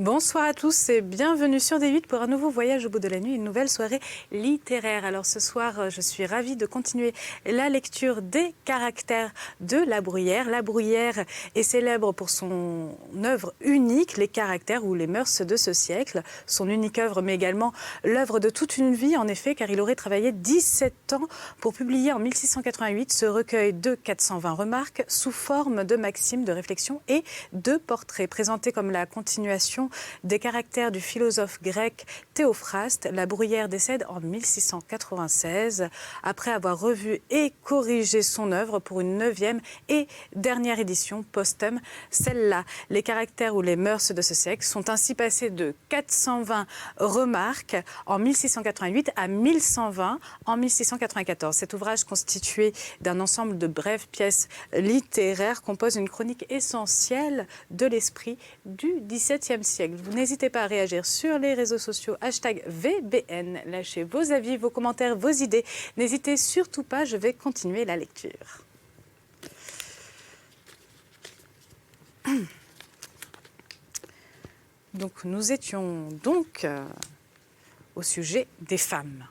Bonsoir à tous et bienvenue sur D8 pour un nouveau voyage au bout de la nuit, une nouvelle soirée littéraire. Alors ce soir, je suis ravie de continuer la lecture des caractères de La Bruyère. La Bruyère est célèbre pour son œuvre unique, Les caractères ou les mœurs de ce siècle. Son unique œuvre, mais également l'œuvre de toute une vie, en effet, car il aurait travaillé 17 ans pour publier en 1688 ce recueil de 420 remarques sous forme de maximes, de réflexions et de portraits. Présenté comme la continuation des caractères du philosophe grec Théophraste, La Bruyère décède en 1696, après avoir revu et corrigé son œuvre pour une 9e et dernière édition posthume. Celle-là, Les caractères ou les mœurs de ce siècle, sont ainsi passés de 420 remarques en 1688 à 1120 en 1694. Cet ouvrage, constitué d'un ensemble de brèves pièces littéraires, compose une chronique essentielle de l'esprit du XVIIe siècle. Vous n'hésitez pas à réagir sur les réseaux sociaux, #VBN. Lâchez vos avis, vos commentaires, vos idées. N'hésitez surtout pas, je vais continuer la lecture. Donc, nous étions donc au sujet des femmes.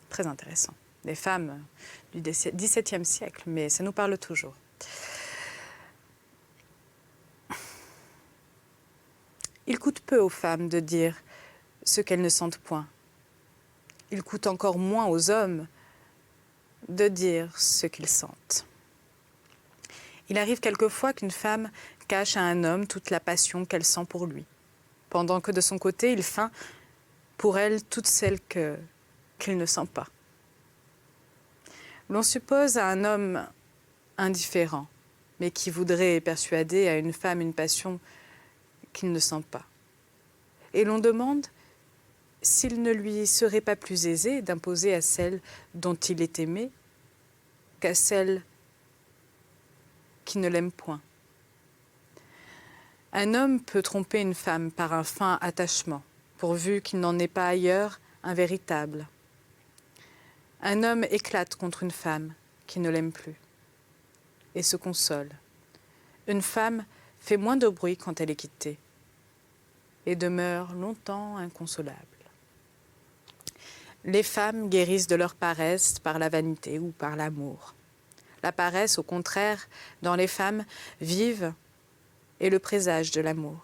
Très intéressant. Des femmes du XVIIe siècle, mais ça nous parle toujours. Il coûte peu aux femmes de dire ce qu'elles ne sentent point. Il coûte encore moins aux hommes de dire ce qu'ils sentent. Il arrive quelquefois qu'une femme cache à un homme toute la passion qu'elle sent pour lui, pendant que de son côté, il feint pour elle toute celle qu'il ne sent pas. L'on suppose à un homme indifférent, mais qui voudrait persuader à une femme une passion qu'il ne sent pas. Et l'on demande s'il ne lui serait pas plus aisé d'imposer à celle dont il est aimé qu'à celle qui ne l'aime point. Un homme peut tromper une femme par un fin attachement, pourvu qu'il n'en ait pas ailleurs un véritable. Un homme éclate contre une femme qui ne l'aime plus et se console. Une femme fait moins de bruit quand elle est quittée et demeure longtemps inconsolable. Les femmes guérissent de leur paresse par la vanité ou par l'amour. La paresse, au contraire, dans les femmes vive est le présage de l'amour.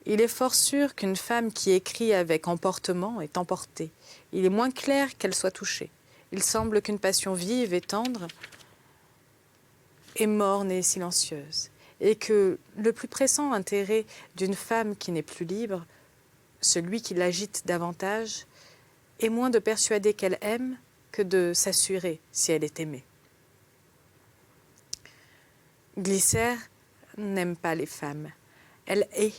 Il est fort sûr qu'une femme qui écrit avec emportement est emportée. Il est moins clair qu'elle soit touchée. Il semble qu'une passion vive et tendre est morne et silencieuse, et que le plus pressant intérêt d'une femme qui n'est plus libre, celui qui l'agite davantage, est moins de persuader qu'elle aime que de s'assurer si elle est aimée. Glycère n'aime pas les femmes. Elle hait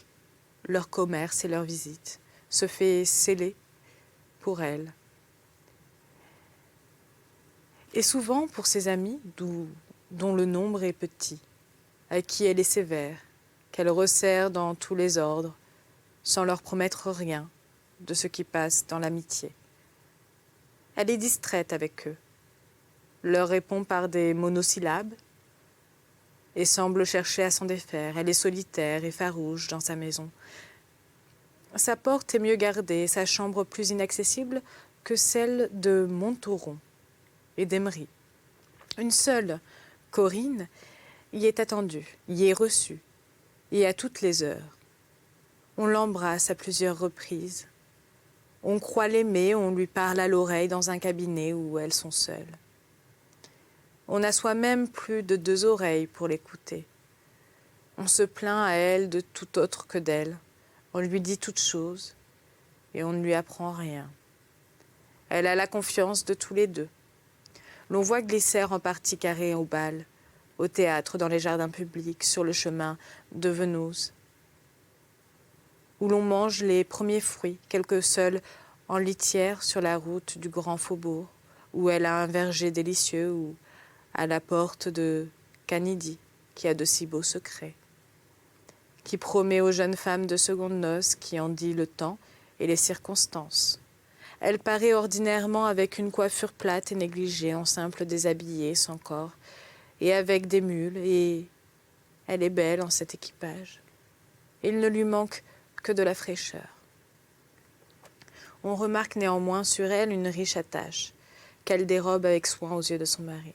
leur commerce et leurs visites, se fait sceller pour elles. Et souvent pour ses amis, dont le nombre est petit, à qui elle est sévère, qu'elle resserre dans tous les ordres, sans leur promettre rien de ce qui passe dans l'amitié. Elle est distraite avec eux, leur répond par des monosyllabes et semble chercher à s'en défaire. Elle est solitaire et farouche dans sa maison. Sa porte est mieux gardée, sa chambre plus inaccessible que celle de Montauron et d'Emery. Une seule, Corinne, y est attendue, y est reçue, et à toutes les heures. On l'embrasse à plusieurs reprises. On croit l'aimer, on lui parle à l'oreille dans un cabinet où elles sont seules. On n'a soi-même plus de 2 oreilles pour l'écouter. On se plaint à elle de tout autre que d'elle. On lui dit toutes choses et on ne lui apprend rien. Elle a la confiance de tous les deux. L'on voit Glycère en partie carrée au bal, au théâtre, dans les jardins publics, sur le chemin de Venose, où l'on mange les premiers fruits, quelques seuls en litière sur la route du grand faubourg, où elle a un verger délicieux, ou à la porte de Canidi, qui a de si beaux secrets, qui promet aux jeunes femmes de seconde noces, qui en dit le temps et les circonstances. Elle paraît ordinairement avec une coiffure plate et négligée, en simple déshabillé, sans corps, et avec des mules, et elle est belle en cet équipage. Il ne lui manque que de la fraîcheur. On remarque néanmoins sur elle une riche attache, qu'elle dérobe avec soin aux yeux de son mari.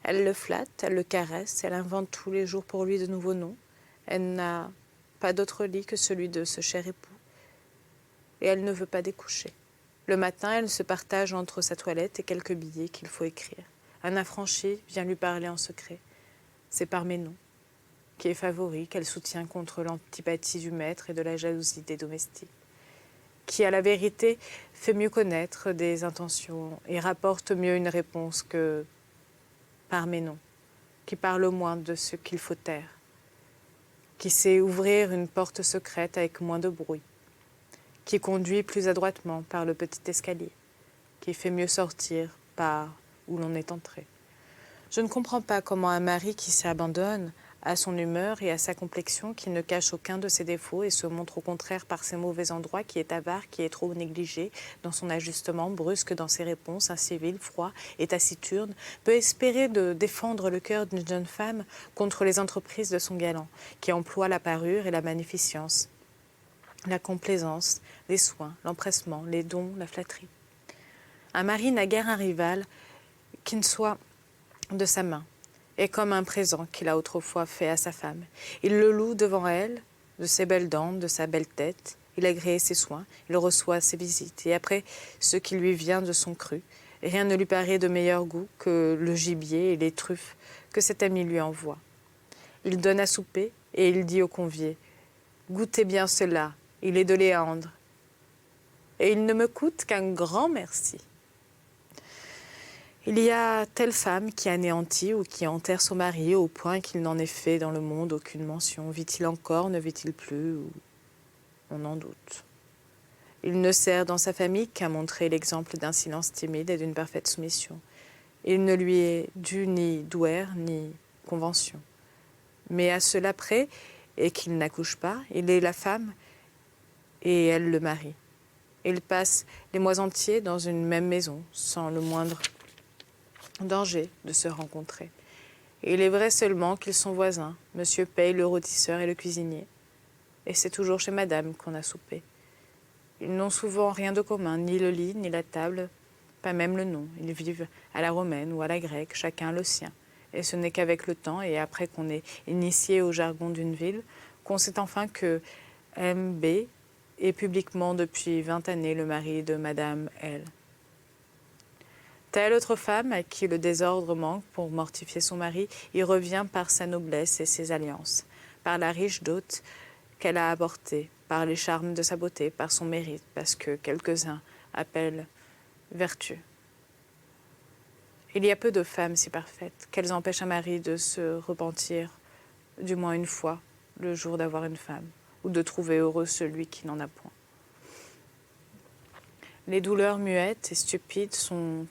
Elle le flatte, elle le caresse, elle invente tous les jours pour lui de nouveaux noms. Elle n'a pas d'autre lit que celui de ce cher époux. Et elle ne veut pas découcher. Le matin, elle se partage entre sa toilette et quelques billets qu'il faut écrire. Un affranchi vient lui parler en secret. C'est Parménon, qui est favori, qu'elle soutient contre l'antipathie du maître et de la jalousie des domestiques, qui, à la vérité, fait mieux connaître des intentions et rapporte mieux une réponse que Parménon, qui parle moins de ce qu'il faut taire, qui sait ouvrir une porte secrète avec moins de bruit, qui conduit plus adroitement par le petit escalier, qui fait mieux sortir par où l'on est entré. Je ne comprends pas comment un mari qui s'abandonne à son humeur et à sa complexion, qui ne cache aucun de ses défauts et se montre au contraire par ses mauvais endroits, qui est avare, qui est trop négligé dans son ajustement, brusque dans ses réponses, incivil, froid et taciturne, peut espérer de défendre le cœur d'une jeune femme contre les entreprises de son galant, qui emploie la parure et la magnificence, la complaisance, les soins, l'empressement, les dons, la flatterie. Un mari n'a guère un rival qui ne soit de sa main, et comme un présent qu'il a autrefois fait à sa femme. Il le loue devant elle, de ses belles dents, de sa belle tête. Il agrée ses soins, il reçoit ses visites. Et après ce qui lui vient de son cru, rien ne lui paraît de meilleur goût que le gibier et les truffes que cet ami lui envoie. Il donne à souper et il dit aux conviés « Goûtez bien cela, il est de Léandre. Et il ne me coûte qu'un grand merci. » Il y a telle femme qui anéantit ou qui enterre son mari au point qu'il n'en ait fait dans le monde aucune mention. Vit-il encore, ne vit-il plus, ou on en doute. Il ne sert dans sa famille qu'à montrer l'exemple d'un silence timide et d'une parfaite soumission. Il ne lui est dû ni douaire ni convention. Mais à cela près, et qu'il n'accouche pas, il est la femme et elle le mari. Ils passent les mois entiers dans une même maison, sans le moindre danger de se rencontrer. Et il est vrai seulement qu'ils sont voisins. Monsieur paye le rôtisseur et le cuisinier. Et c'est toujours chez madame qu'on a soupé. Ils n'ont souvent rien de commun, ni le lit, ni la table, pas même le nom. Ils vivent à la romaine ou à la grecque, chacun le sien. Et ce n'est qu'avec le temps, et après qu'on est initié au jargon d'une ville, qu'on sait enfin que M.B. est publiquement depuis 20 années le mari de madame L. Telle autre femme à qui le désordre manque pour mortifier son mari, y revient par sa noblesse et ses alliances, par la riche dot qu'elle a apportée, par les charmes de sa beauté, par son mérite, parce que quelques-uns appellent vertu. Il y a peu de femmes si parfaites qu'elles empêchent un mari de se repentir, du moins une fois, le jour d'avoir une femme, ou de trouver heureux celui qui n'en a point. Les douleurs muettes et stupides sont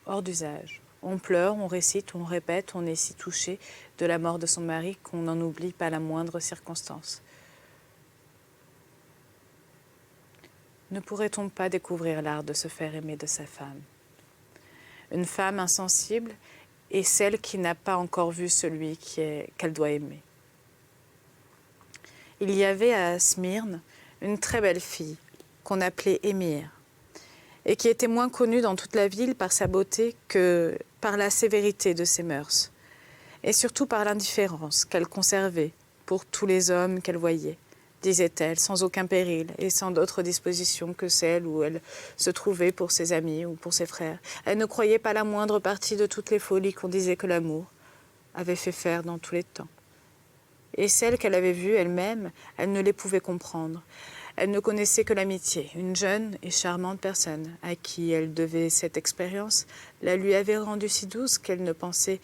hors d'usage. On pleure, on récite, on répète, on est si touché de la mort de son mari qu'on n'en oublie pas la moindre circonstance. Ne pourrait-on pas découvrir l'art de se faire aimer de sa femme? Une femme insensible est celle qui n'a pas encore vu celui qu'elle doit aimer. Il y avait à Smyrne une très belle fille qu'on appelait Émir, et qui était moins connue dans toute la ville par sa beauté que par la sévérité de ses mœurs, et surtout par l'indifférence qu'elle conservait pour tous les hommes qu'elle voyait, disait-elle, sans aucun péril et sans d'autre disposition que celle où elle se trouvait pour ses amis ou pour ses frères. Elle ne croyait pas la moindre partie de toutes les folies qu'on disait que l'amour avait fait faire dans tous les temps. Et celles qu'elle avait vues elle-même, elle ne les pouvait comprendre. Elle ne connaissait que l'amitié. Une jeune et charmante personne à qui elle devait cette expérience la lui avait rendue si douce qu'elle ne pensait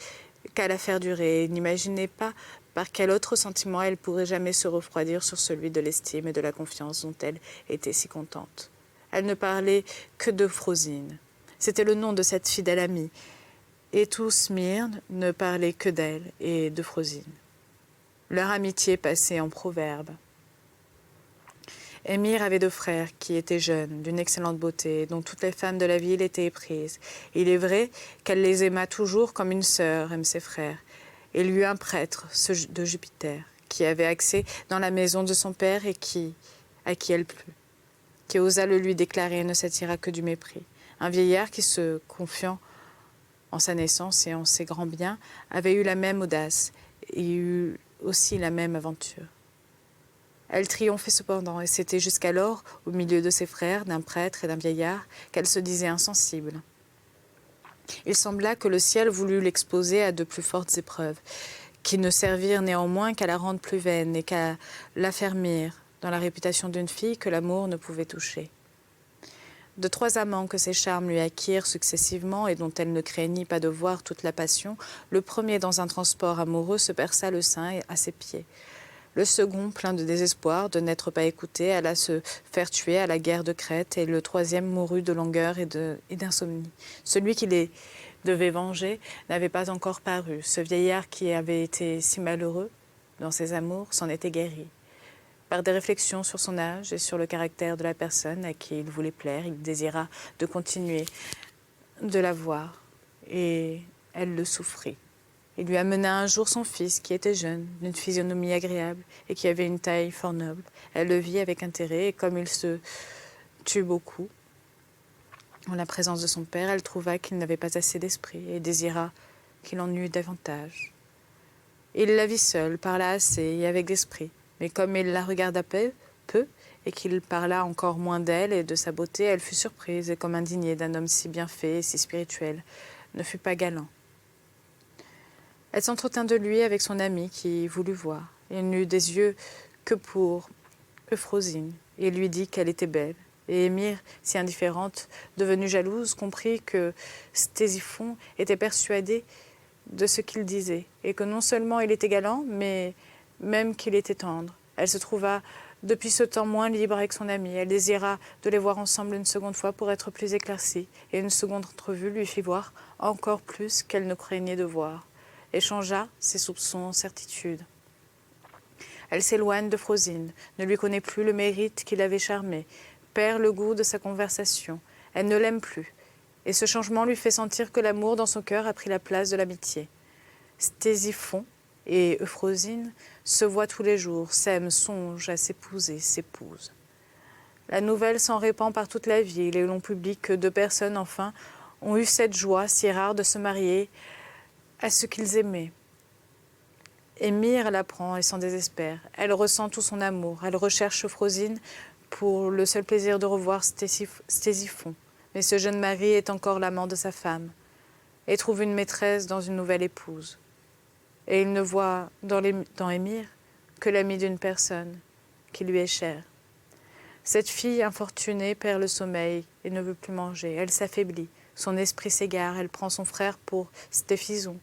qu'à la faire durer et n'imaginait pas par quel autre sentiment elle pourrait jamais se refroidir sur celui de l'estime et de la confiance dont elle était si contente. Elle ne parlait que d'Euphrosine. C'était le nom de cette fidèle amie. Et tout Smyrne ne parlait que d'elle et d'Euphrosine. Leur amitié passait en proverbes. Émir avait 2 frères qui étaient jeunes, d'une excellente beauté, dont toutes les femmes de la ville étaient éprises. Il est vrai qu'elle les aima toujours comme une sœur aime ses frères. Il y eut un prêtre, de Jupiter, qui avait accès dans la maison de son père et à qui elle plut, qui osa le lui déclarer et ne s'attira que du mépris. Un vieillard qui, se confiant en sa naissance et en ses grands biens, avait eu la même audace et eut aussi la même aventure. Elle triomphait cependant, et c'était jusqu'alors, au milieu de ses frères, d'un prêtre et d'un vieillard, qu'elle se disait insensible. Il sembla que le ciel voulût l'exposer à de plus fortes épreuves, qui ne servirent néanmoins qu'à la rendre plus vaine et qu'à l'affermir dans la réputation d'une fille que l'amour ne pouvait toucher. De 3 amants que ses charmes lui acquirent successivement et dont elle ne craignit pas de voir toute la passion, le premier dans un transport amoureux se perça le sein à ses pieds. Le second, plein de désespoir de n'être pas écouté, alla se faire tuer à la guerre de Crète, et le troisième mourut de langueur et d'insomnie. Celui qui les devait venger n'avait pas encore paru. Ce vieillard qui avait été si malheureux dans ses amours s'en était guéri. Par des réflexions sur son âge et sur le caractère de la personne à qui il voulait plaire, il désira de continuer de la voir, et elle le souffrit. Il lui amena un jour son fils, qui était jeune, d'une physionomie agréable et qui avait une taille fort noble. Elle le vit avec intérêt, et comme il se tut beaucoup en la présence de son père, elle trouva qu'il n'avait pas assez d'esprit et désira qu'il en eût davantage. Il la vit seule, parla assez et avec d'esprit, mais comme il la regarda peu et qu'il parla encore moins d'elle et de sa beauté, elle fut surprise et comme indignée d'un homme si bien fait et si spirituel, ne fut pas galant. Elle s'entretint de lui avec son amie qui voulut voir. Il n'eut des yeux que pour Euphrosine, et lui dit qu'elle était belle. Et Émire, si indifférente, devenue jalouse, comprit que Ctésiphon était persuadé de ce qu'il disait, et que non seulement il était galant, mais même qu'il était tendre. Elle se trouva depuis ce temps moins libre avec son amie. Elle désira de les voir ensemble une seconde fois pour être plus éclaircie, et une seconde entrevue lui fit voir encore plus qu'elle ne craignait de voir, et changea ses soupçons en certitude. Elle s'éloigne de Frosine, ne lui connaît plus le mérite qui l'avait charmée, perd le goût de sa conversation, elle ne l'aime plus, et ce changement lui fait sentir que l'amour dans son cœur a pris la place de l'amitié. Ctésiphon et Euphrosine se voient tous les jours, s'aiment, songent à s'épouser, s'épousent. La nouvelle s'en répand par toute la ville, et l'on publie que 2 personnes, enfin, ont eu cette joie si rare de se marier à ce qu'ils aimaient. Émire l'apprend et s'en désespère. Elle ressent tout son amour. Elle recherche Euphrosine pour le seul plaisir de revoir Ctésiphon. Mais ce jeune mari est encore l'amant de sa femme et trouve une maîtresse dans une nouvelle épouse. Et il ne voit dans Émire que l'ami d'une personne qui lui est chère. Cette fille infortunée perd le sommeil et ne veut plus manger. Elle s'affaiblit, son esprit s'égare. Elle prend son frère pour Stéphison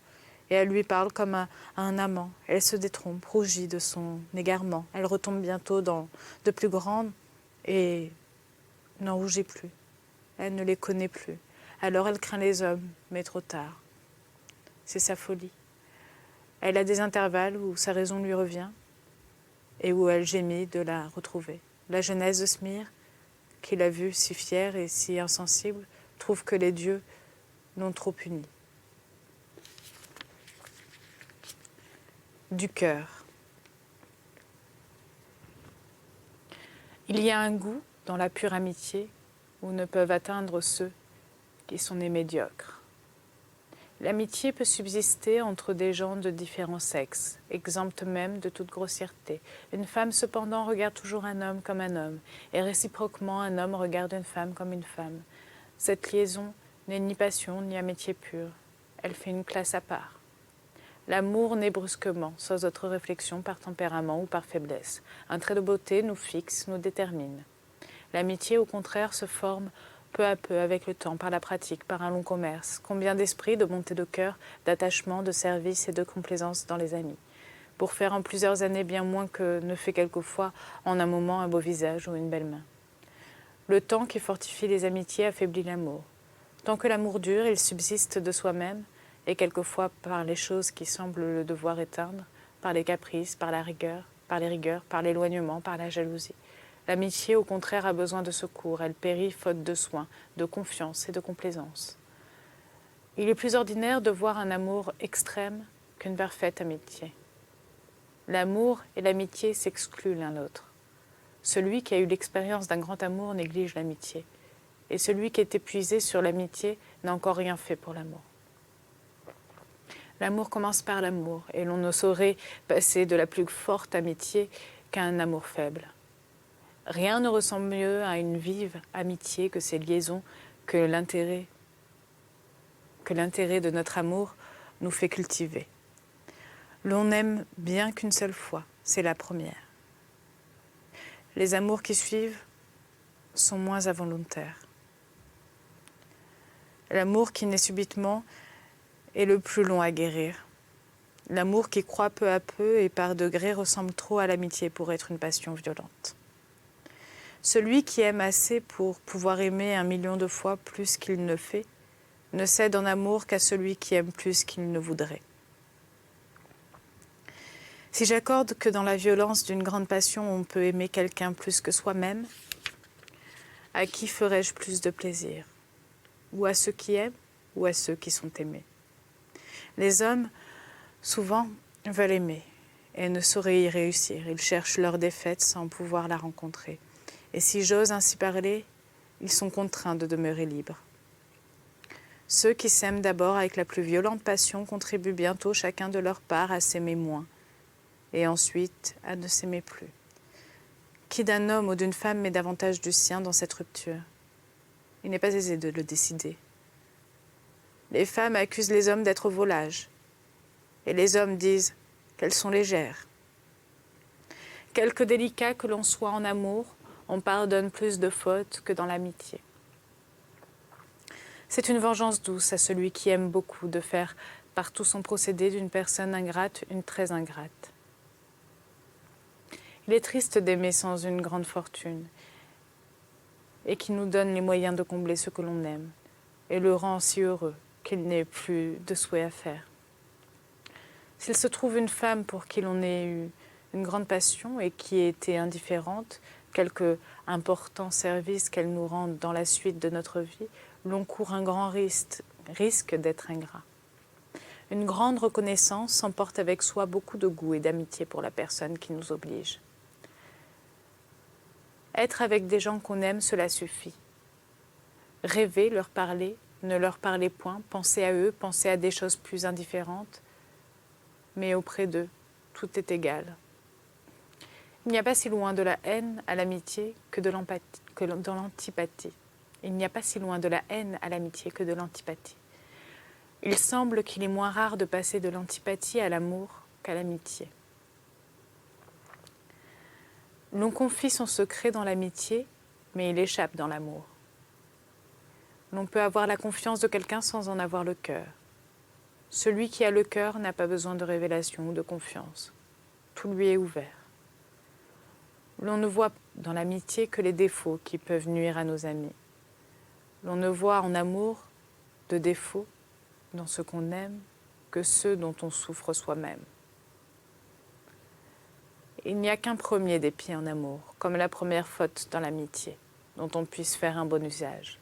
et elle lui parle comme à un amant. Elle se détrompe, rougit de son égarement. Elle retombe bientôt dans de plus grandes et n'en rougit plus. Elle ne les connaît plus. Alors elle craint les hommes, mais trop tard. C'est sa folie. Elle a des intervalles où sa raison lui revient et où elle gémit de la retrouver. La jeunesse de Smyrne, qui l'a vue si fière et si insensible, trouve que les dieux l'ont trop punie. Du cœur. Il y a un goût dans la pure amitié où ne peuvent atteindre ceux qui sont nés médiocres. L'amitié peut subsister entre des gens de différents sexes, exemptes même de toute grossièreté. Une femme cependant regarde toujours un homme comme un homme, et réciproquement un homme regarde une femme comme une femme. Cette liaison n'est ni passion ni amitié pure, elle fait une classe à part. L'amour naît brusquement, sans autre réflexion, par tempérament ou par faiblesse. Un trait de beauté nous fixe, nous détermine. L'amitié, au contraire, se forme peu à peu avec le temps, par la pratique, par un long commerce. Combien d'esprit, de bonté de cœur, d'attachement, de service et de complaisance dans les amis, pour faire en plusieurs années bien moins que ne fait quelquefois en un moment un beau visage ou une belle main. Le temps qui fortifie les amitiés affaiblit l'amour. Tant que l'amour dure, il subsiste de soi-même, et quelquefois par les choses qui semblent le devoir éteindre, par les caprices, par la rigueur, par les rigueurs, par l'éloignement, par la jalousie. L'amitié, au contraire, a besoin de secours. Elle périt faute de soins, de confiance et de complaisance. Il est plus ordinaire de voir un amour extrême qu'une parfaite amitié. L'amour et l'amitié s'excluent l'un l'autre. Celui qui a eu l'expérience d'un grand amour néglige l'amitié. Et celui qui est épuisé sur l'amitié n'a encore rien fait pour l'amour. L'amour commence par l'amour, et l'on ne saurait passer de la plus forte amitié qu'à un amour faible. Rien ne ressemble mieux à une vive amitié que ces liaisons que l'intérêt de notre amour nous fait cultiver. L'on n'aime bien qu'une seule fois, c'est la première. Les amours qui suivent sont moins involontaires. L'amour qui naît subitement est le plus long à guérir. L'amour qui croît peu à peu et par degrés ressemble trop à l'amitié pour être une passion violente. Celui qui aime assez pour pouvoir aimer 1 million de fois plus qu'il ne fait, ne cède en amour qu'à celui qui aime plus qu'il ne voudrait. Si j'accorde que dans la violence d'une grande passion, on peut aimer quelqu'un plus que soi-même, à qui ferais-je plus de plaisir? Ou à ceux qui aiment, ou à ceux qui sont aimés? Les hommes, souvent, veulent aimer et ne sauraient y réussir. Ils cherchent leur défaite sans pouvoir la rencontrer. Et si j'ose ainsi parler, ils sont contraints de demeurer libres. Ceux qui s'aiment d'abord avec la plus violente passion contribuent bientôt chacun de leur part à s'aimer moins, et ensuite à ne s'aimer plus. Qui d'un homme ou d'une femme met davantage du sien dans cette rupture? Il n'est pas aisé de le décider. Les femmes accusent les hommes d'être volages, et les hommes disent qu'elles sont légères. Quelque délicat que l'on soit en amour, on pardonne plus de fautes que dans l'amitié. C'est une vengeance douce à celui qui aime beaucoup de faire par tout son procédé d'une personne ingrate une très ingrate. Il est triste d'aimer sans une grande fortune et qui nous donne les moyens de combler ce que l'on aime et le rend si heureux qu'il n'ait plus de souhait à faire. S'il se trouve une femme pour qui l'on ait eu une grande passion et qui ait été indifférente, quelque important service qu'elle nous rende dans la suite de notre vie, l'on court un grand risque d'être ingrat. Une grande reconnaissance emporte avec soi beaucoup de goût et d'amitié pour la personne qui nous oblige. Être avec des gens qu'on aime, cela suffit. Rêver, leur parler, ne leur parler point, penser à eux, penser à des choses plus indifférentes, mais auprès d'eux, tout est égal. Il n'y a pas si loin de la haine à l'amitié que de l'antipathie. Il n'y a pas si loin de la haine à l'amitié que de l'antipathie. Il semble qu'il est moins rare de passer de l'antipathie à l'amour qu'à l'amitié. L'on confie son secret dans l'amitié, mais il échappe dans l'amour. L'on peut avoir la confiance de quelqu'un sans en avoir le cœur. Celui qui a le cœur n'a pas besoin de révélation ou de confiance. Tout lui est ouvert. L'on ne voit dans l'amitié que les défauts qui peuvent nuire à nos amis. L'on ne voit en amour de défauts dans ce qu'on aime que ceux dont on souffre soi-même. Il n'y a qu'un premier dépit en amour, comme la première faute dans l'amitié, dont on puisse faire un bon usage.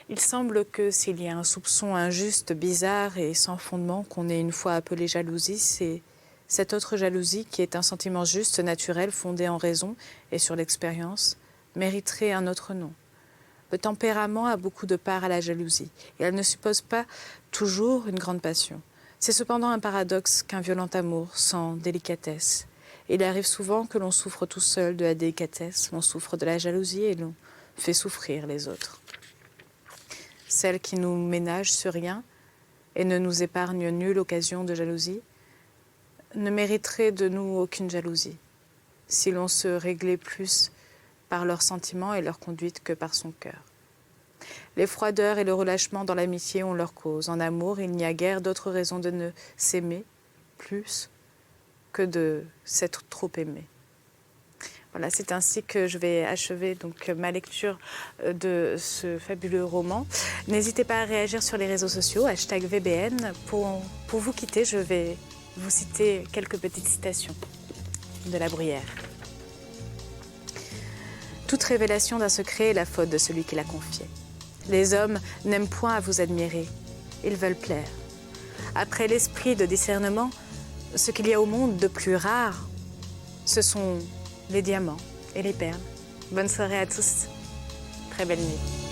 Il semble que s'il y a un soupçon injuste, bizarre et sans fondement qu'on ait une fois appelé jalousie, c'est cette autre jalousie qui est un sentiment juste, naturel, fondé en raison et sur l'expérience, mériterait un autre nom. Le tempérament a beaucoup de part à la jalousie, et elle ne suppose pas toujours une grande passion. C'est cependant un paradoxe qu'un violent amour sans délicatesse. Il arrive souvent que l'on souffre tout seul de la délicatesse, l'on souffre de la jalousie et l'on fait souffrir les autres. Celle qui nous ménage sur rien et ne nous épargne nulle occasion de jalousie ne mériterait de nous aucune jalousie, si l'on se réglait plus par leurs sentiments et leur conduite que par son cœur. Les froideurs et le relâchement dans l'amitié ont leur cause. En amour, il n'y a guère d'autre raison de ne s'aimer plus que de s'être trop aimé. Voilà, c'est ainsi que je vais achever donc ma lecture de ce fabuleux roman. N'hésitez pas à réagir sur les réseaux sociaux, #VBN. Pour vous quitter, je vais vous citer quelques petites citations de La Bruyère. Toute révélation d'un secret est la faute de celui qui l'a confié. Les hommes n'aiment point à vous admirer, ils veulent plaire. Après l'esprit de discernement, ce qu'il y a au monde de plus rare, ce sont les diamants et les perles. Bonne soirée à tous. Très belle nuit.